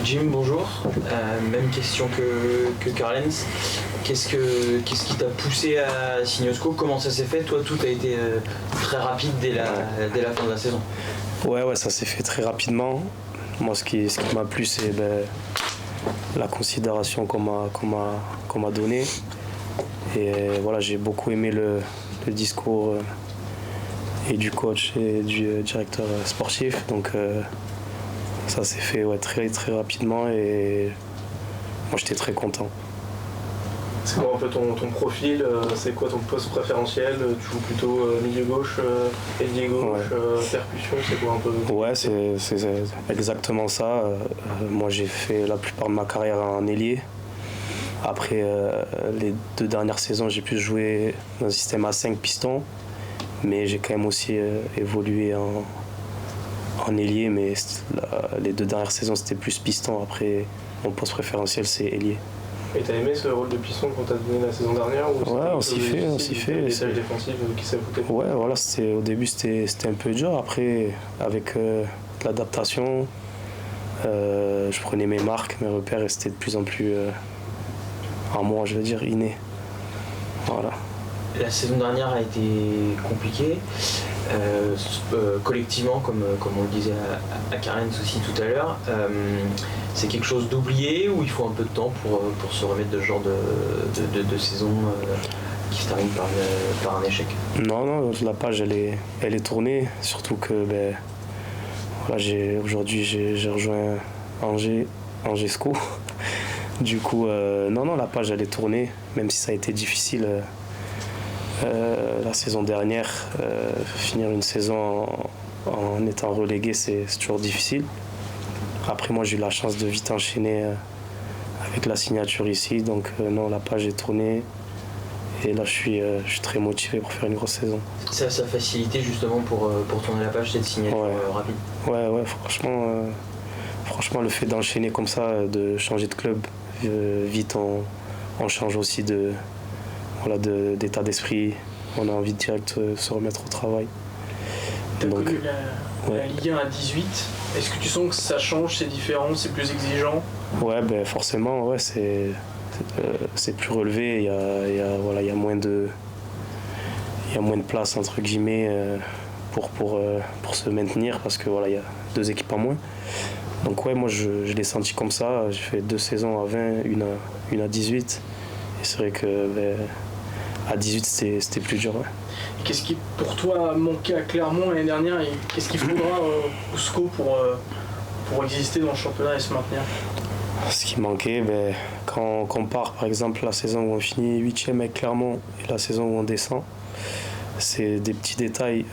Jim, bonjour. Même question que Karlens. Qu'est-ce qui t'a poussé à signer au SCO? Comment ça s'est fait? Toi, tout a été très rapide dès la fin de la saison. Ouais, ça s'est fait très rapidement. Moi, ce qui m'a plu, c'est la considération qu'on m'a donnée. Et voilà, j'ai beaucoup aimé le discours et du coach et du directeur sportif. Donc ça s'est fait très, très rapidement et moi, j'étais très content. C'est quoi un peu ton profil? C'est quoi ton poste préférentiel? Tu joues plutôt milieu gauche, ailier gauche, percussion? C'est quoi un peu? Ouais, c'est exactement ça. Moi, j'ai fait la plupart de ma carrière en ailier. Après les 2 dernières saisons, j'ai pu jouer dans un système à 5 pistons, mais j'ai quand même aussi évolué en ailier. Mais les 2 dernières saisons, c'était plus piston. Après, mon poste préférentiel, c'est ailier. Et t'as aimé ce rôle de piston qu'on t'a donné la saison dernière? Ouais, on s'y fait. Les tâches défensives qui s'ajoutaient? Ouais, voilà, au début c'était un peu dur. Après, avec l'adaptation, je prenais mes marques, mes repères et c'était de plus en plus en moi, je veux dire, inné. Voilà. La saison dernière a été compliquée, collectivement, comme on le disait à Karlens aussi tout à l'heure. C'est quelque chose d'oublié ou il faut un peu de temps pour se remettre de ce genre de saison qui se termine par un échec? Non, la page elle est tournée, surtout que voilà, aujourd'hui j'ai rejoint Angers SCO. Du coup, non, la page elle est tournée, même si ça a été difficile la saison dernière. Finir une saison en étant relégué, c'est toujours difficile. Après, moi j'ai eu la chance de vite enchaîner avec la signature ici, donc non, la page est tournée. Et là, je suis très motivé pour faire une grosse saison. Ça a sa facilité justement pour tourner la page, cette signature rapide? Ouais, franchement, le fait d'enchaîner comme ça, de changer de club vite, on change aussi d'état d'esprit. On a envie de direct se remettre au travail. Tu as connu la Ligue 1 à 18. Est-ce que tu sens que ça change, c'est différent, c'est plus exigeant? Ouais, forcément, c'est plus relevé. Il y a moins de place entre guillemets pour se maintenir parce que voilà, il y a 2 équipes en moins. Donc moi je l'ai senti comme ça. J'ai fait 2 saisons à 20, une à 18. Et c'est vrai que à 18 c'était plus dur. Ouais. Qu'est-ce qui pour toi manquait à Clermont l'année dernière et qu'est-ce qu'il faudra au SCO pour exister dans le championnat et se maintenir? Ce qui manquait, quand on compare par exemple la saison où on finit 8e avec Clermont et la saison où on descend, c'est des petits détails.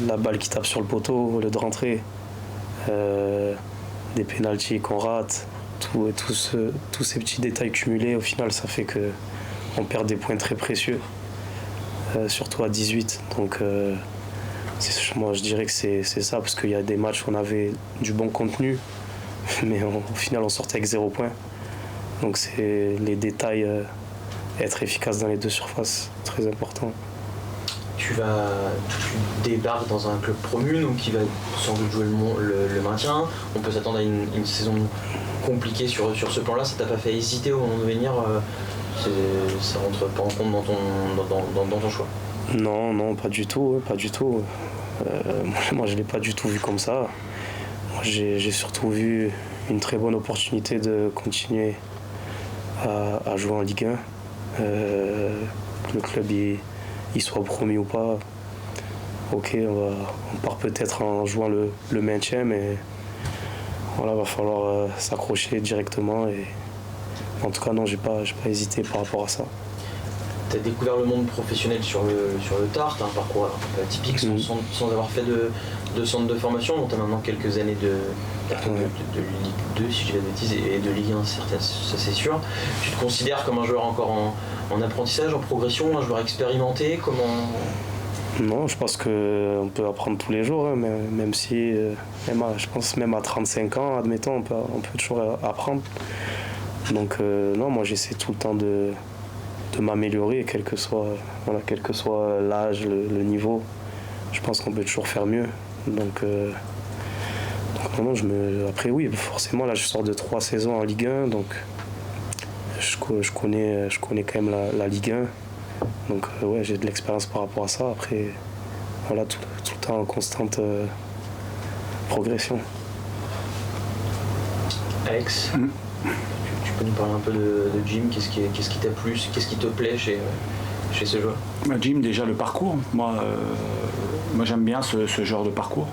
La balle qui tape sur le poteau au lieu de rentrer, des pénaltys qu'on rate, tous ces petits détails cumulés, au final ça fait qu'on perd des points très précieux, surtout à 18. Donc moi je dirais que c'est ça, parce qu'il y a des matchs où on avait du bon contenu, mais au final on sortait avec 0 points. Donc c'est les détails, être efficace dans les 2 surfaces, très important. Tu débarques dans un club promu, donc qui va sans doute jouer le maintien. On peut s'attendre à une saison compliquée sur ce plan-là. Ça t'a pas fait hésiter au moment de venir? Ça rentre pas en compte dans ton choix? Non, pas du tout. Moi je l'ai pas du tout vu comme ça. Moi j'ai surtout vu une très bonne opportunité de continuer à jouer en Ligue 1. Le club il soit promu ou pas, ok, on part peut-être en jouant le maintien, mais voilà, va falloir s'accrocher directement. Et en tout cas, non, j'ai pas hésité par rapport à ça. Tu as découvert le monde professionnel sur le tard, tu as un parcours un peu atypique sans avoir fait de centre de formation, donc tu as maintenant quelques années de Ligue 2, si je dis pas de bêtises, et de Ligue 1, ça c'est sûr. Tu te considères comme un joueur encore en apprentissage, en progression, un joueur expérimenté? Non, je pense qu'on peut apprendre tous les jours, hein, même si, je pense même à 35 ans, admettons, on peut toujours apprendre. Donc non, moi j'essaie tout le temps de m'améliorer, quel que soit l'âge, le niveau. Je pense qu'on peut toujours faire mieux. Donc non, après oui, forcément là je sors de 3 saisons en Ligue 1, donc je connais quand même la Ligue 1. Donc ouais, j'ai de l'expérience par rapport à ça. Après, voilà, tout le temps en constante progression. Alex, tu peux nous parler un peu de Jim, qu'est-ce qui t'a plu, qu'est-ce qui te plaît chez ce joueur? Jim, déjà le parcours. Moi j'aime bien ce genre de parcours,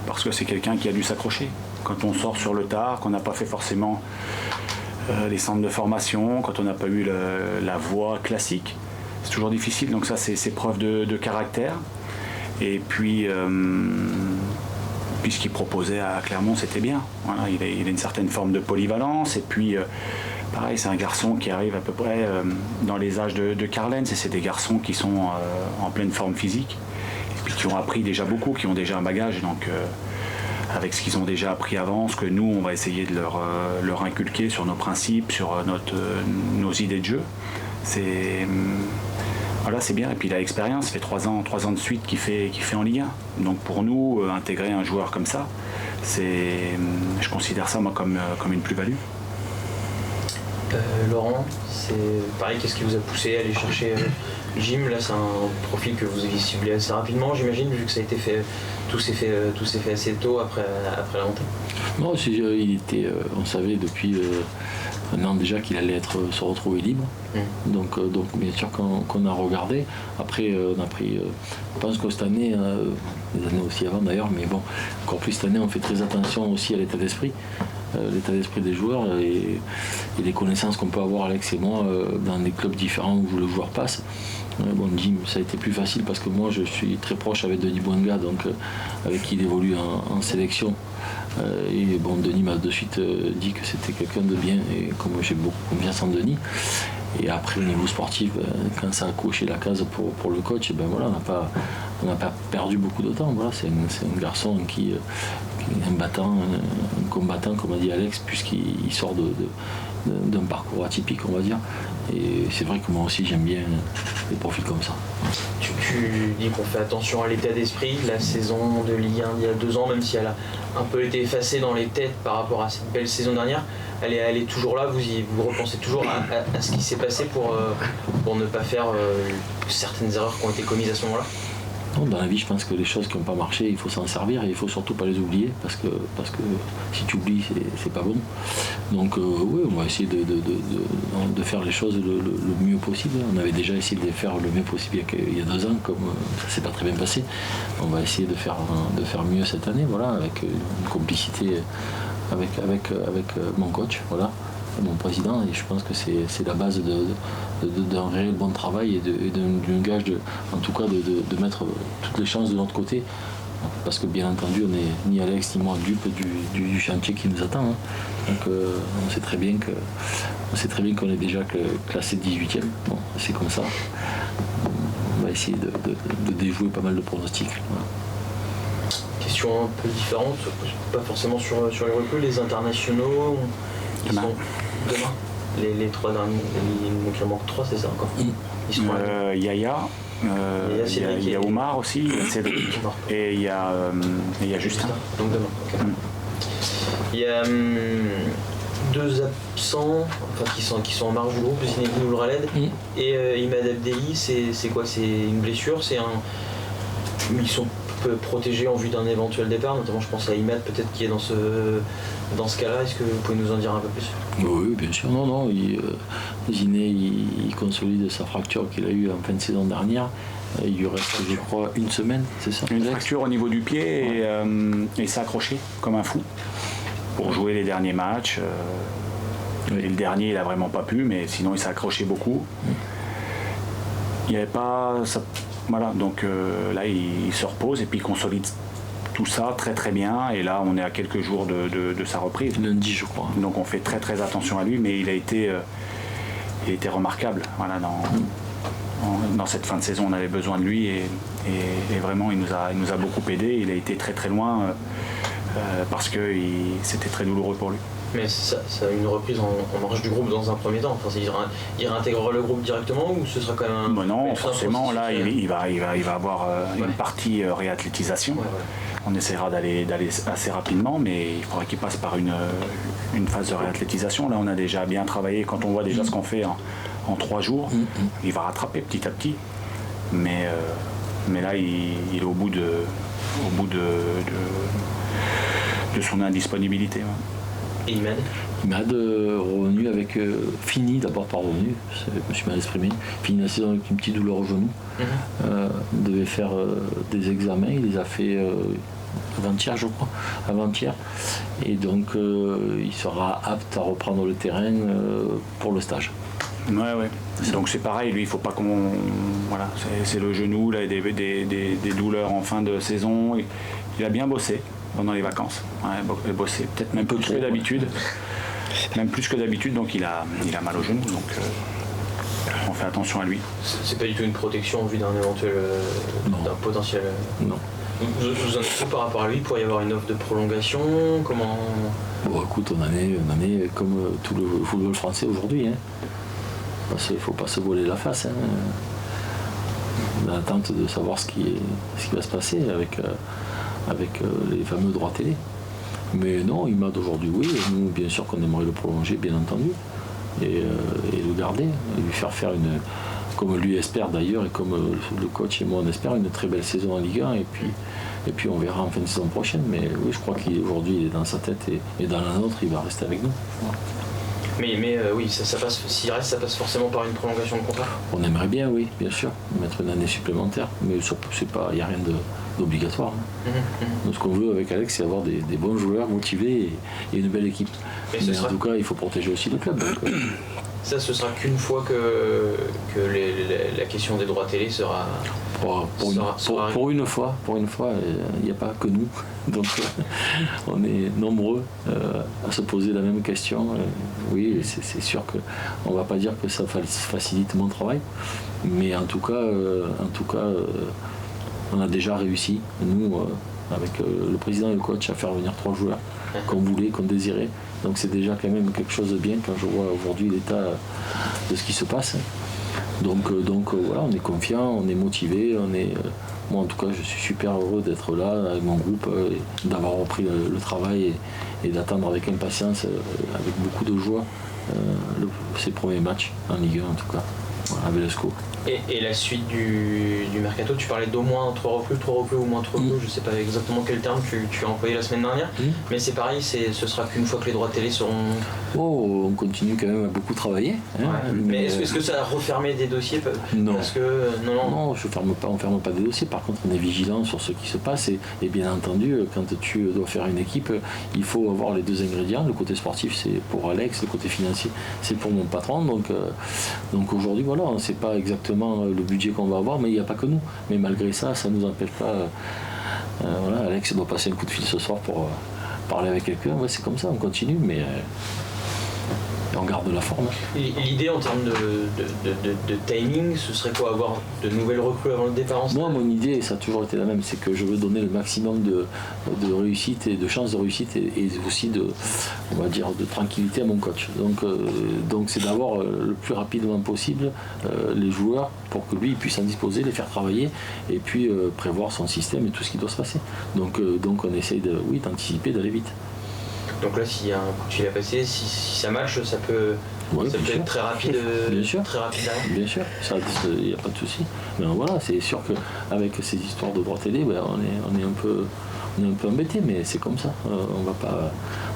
parce que c'est quelqu'un qui a dû s'accrocher. Quand on sort sur le tard, qu'on n'a pas fait forcément les centres de formation, quand on n'a pas eu la voie classique, c'est toujours difficile. Donc ça, c'est preuve de caractère. Et puis ce qu'il proposait à Clermont, c'était bien. Voilà, il a une certaine forme de polyvalence. Et puis, pareil, c'est un garçon qui arrive à peu près dans les âges de Carlens. Et c'est des garçons qui sont en pleine forme physique. Et puis qui ont appris déjà beaucoup, qui ont déjà un bagage. Donc, avec ce qu'ils ont déjà appris avant, ce que nous, on va essayer de leur inculquer sur nos principes, sur nos idées de jeu. Voilà, c'est bien. Et puis il a l'expérience, ça fait 3 ans de suite qu'il fait en Ligue 1. Donc pour nous, intégrer un joueur comme ça, je considère ça moi comme une plus-value. Laurent, c'est pareil, qu'est-ce qui vous a poussé à aller chercher Jim? Là, c'est un profil que vous avez ciblé assez rapidement, j'imagine, vu que ça a été fait, tout s'est fait assez tôt après la montée. Non, on savait depuis un an déjà qu'il allait se retrouver libre. Donc bien sûr qu'on a regardé. Après, on a pris, je pense que cette année, les années aussi avant d'ailleurs, mais bon, encore plus cette année, on fait très attention aussi à l'état d'esprit des joueurs et les connaissances qu'on peut avoir, Alex et moi, dans des clubs différents où le joueur passe. Bon, Jim, ça a été plus facile parce que moi je suis très proche avec Denis Bouanga, donc avec qui il évolue en sélection. Et bon, Denis m'a de suite dit que c'était quelqu'un de bien, et comme j'ai beaucoup confiance en Denis. Et après, au niveau sportif, quand ça a coché la case pour le coach, ben voilà, on n'a pas perdu beaucoup de temps. Voilà, c'est un garçon qui est un battant, un combattant, comme a dit Alex, puisqu'il sort d'un parcours atypique, on va dire. Et c'est vrai que moi aussi, j'aime bien les profils comme ça. Tu dis qu'on fait attention à l'état d'esprit. La saison de Ligue 1 il y a 2 ans, même si elle a un peu été effacée dans les têtes par rapport à cette belle saison dernière, elle est toujours là. Vous repensez toujours à ce qui s'est passé pour ne pas faire certaines erreurs qui ont été commises à ce moment-là? Non, dans la vie, je pense que les choses qui n'ont pas marché, il faut s'en servir et il faut surtout pas les oublier, parce que si tu oublies, c'est pas bon. Donc oui, on va essayer de faire les choses le mieux possible. On avait déjà essayé de les faire le mieux possible il y a 2 ans, comme ça s'est pas très bien passé. On va essayer de faire mieux cette année, voilà, avec une complicité avec mon coach, voilà, mon président, et je pense que c'est la base d'un réel bon travail et d'un gage en tout cas de mettre toutes les chances de notre côté, parce que bien entendu on n'est ni Alex ni moi dupes du chantier qui nous attend, hein. Donc on sait très bien qu'on est déjà classé 18e. Bon, c'est comme ça, on va essayer de déjouer pas mal de pronostics, voilà. Question un peu différente, pas forcément sur les recrues, les internationaux, ils sont demain, les 3 derniers, il en manque 3, c'est ça encore? Ils sont Yaya, il y a Omar aussi, il y a Cédric et il y a Justin. Donc demain, ok. Il y a 2 absents, enfin qui sont en marge du groupe, Zinedine Oulraled et Imad Abdelli. C'est quoi? C'est une blessure? Ils sont protégés en vue d'un éventuel départ, notamment je pense à Imad peut-être qui est dans ce cas-là. Est-ce que vous pouvez nous en dire un peu plus? Oui, bien sûr. Non, Ziné, il consolide sa fracture qu'il a eue en fin de saison dernière. Il lui reste, je crois, 1 semaine, c'est ça? Une fracture au niveau du pied, ouais. Et il s'est accroché comme un fou pour jouer les derniers matchs. Et le dernier, il a vraiment pas pu, mais sinon il s'est accroché beaucoup. Il n'y avait pas... Voilà, donc là il se repose et puis il consolide tout ça très très bien, et là on est à quelques jours de sa reprise. Lundi, je crois. Donc on fait très très attention à lui, mais il a été remarquable. Voilà, dans cette fin de saison, on avait besoin de lui et vraiment il nous a beaucoup aidé. Il a été très très loin parce que c'était très douloureux pour lui. Mais ça a une reprise en marge du groupe dans un premier temps. Enfin, il réintégrera le groupe directement ou ce sera quand même non, forcément, là, il va avoir une partie réathlétisation. Ouais. on essaiera d'aller assez rapidement, mais il faudra qu'il passe par une phase de réathlétisation. Là, on a déjà bien travaillé. Quand on voit déjà ce qu'on fait en 3 jours, il va rattraper petit à petit. Mais là, il est au bout de son indisponibilité. Ouais. Et Imad revenu avec fini d'abord par revenu, je me suis mal exprimé, fini la saison avec une petite douleur au genou. Devait faire des examens, il les a fait avant-hier je crois, et donc il sera apte à reprendre le terrain pour le stage. Ouais. Donc c'est pareil, lui il faut pas qu'on... Voilà, c'est le genou, là, des douleurs en fin de saison. Il a bien bossé pendant les vacances, bossé peut-être même plus que d'habitude. Même plus que d'habitude, donc il a mal au genou, donc on fait attention à lui. C'est pas du tout une protection en vue d'un éventuel, d'un potentiel... Non. Vous en êtes par rapport à lui, pour y avoir une offre de prolongation, comment... Bon écoute, on en est comme tout le football français aujourd'hui, hein. Parce qu'il ne faut pas se voiler la face, hein. Dans l'attente de savoir ce qui va se passer avec les fameux droits télé. Mais non, Imad aujourd'hui, oui, et nous bien sûr qu'on aimerait le prolonger, bien entendu, et le garder, et lui faire comme lui espère d'ailleurs, et comme le coach et moi on espère, une très belle saison en Ligue 1, et puis on verra en fin de saison prochaine. Mais oui, je crois qu'aujourd'hui il est dans sa tête, et dans la nôtre il va rester avec nous. Mais oui, ça passe, s'il reste, ça passe forcément par une prolongation de contrat. On aimerait bien, oui, bien sûr, mettre une année supplémentaire, mais il n'y a rien d'obligatoire. Donc, ce qu'on veut avec Alex, c'est avoir des bons joueurs motivés et une belle équipe. Mais en tout cas, il faut protéger aussi le club. Donc, ça, ce sera qu'une fois que la question des droits télé sera... Pour une fois, il n'y a pas que nous. Donc on est nombreux à se poser la même question. Oui, c'est sûr qu'on ne va pas dire que ça facilite mon travail, mais en tout cas, on a déjà réussi, nous, avec le président et le coach, à faire venir 3 joueurs qu'on voulait, qu'on désirait. Donc c'est déjà quand même quelque chose de bien quand je vois aujourd'hui l'état de ce qui se passe. Donc voilà, on est confiant, on est motivé, moi en tout cas je suis super heureux d'être là avec mon groupe, d'avoir repris le travail et d'attendre avec impatience, avec beaucoup de joie, ces premiers matchs en Ligue 1 en tout cas, avec le SCO. Et la suite du mercato, tu parlais d'au moins 3 recrues ou moins 3 recrues, je ne sais pas exactement quel terme tu as employé la semaine dernière, mais c'est pareil, ce sera qu'une fois que les droits télé seront... Oh, on continue quand même à beaucoup travailler. Hein, mais est-ce que ça a refermé des dossiers? Non. Parce que, non, on ne ferme pas des dossiers, par contre on est vigilant sur ce qui se passe et bien entendu, quand tu dois faire une équipe, il faut avoir les 2 ingrédients, le côté sportif c'est pour Alex, le côté financier c'est pour mon patron, donc aujourd'hui voilà, on ne sait pas exactement le budget qu'on va avoir, mais il n'y a pas que nous. Mais malgré ça, ça ne nous empêche pas. Voilà, Alex doit passer un coup de fil ce soir pour parler avec quelqu'un. Ouais, c'est comme ça, on continue, mais on garde la forme. L'idée en termes de timing, ce serait quoi? Avoir de nouvelles recrues avant le départ en stage? Moi, mon idée, ça a toujours été la même, c'est que je veux donner le maximum de réussite et de chances de réussite et aussi on va dire, de tranquillité à mon coach. Donc c'est d'avoir le plus rapidement possible les joueurs pour que lui puisse en disposer, les faire travailler et puis prévoir son système et tout ce qui doit se passer. Donc on essaye d'anticiper, d'aller vite. Donc là, s'il y a un coup de fil à passer, si ça match, ça peut être très rapide. Bien sûr. Très rapide. Bien sûr, il n'y a pas de souci. Mais voilà, c'est sûr qu'avec ces histoires de droits télé, on est un peu embêté, mais c'est comme ça. On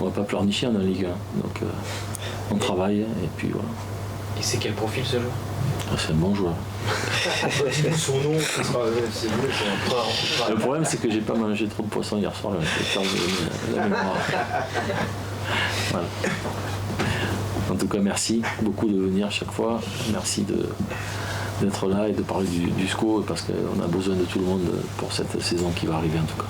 va pas pleurnicher en Ligue 1. Donc on travaille et puis voilà. Et c'est quel profil ce joueur? C'est un bon joueur. Son nom, c'est mieux. Le problème, c'est que j'ai pas mangé trop de poisson hier soir. La mémoire. Voilà. En tout cas, merci beaucoup de venir chaque fois. Merci d'être là et de parler du SCO parce qu'on a besoin de tout le monde pour cette saison qui va arriver en tout cas.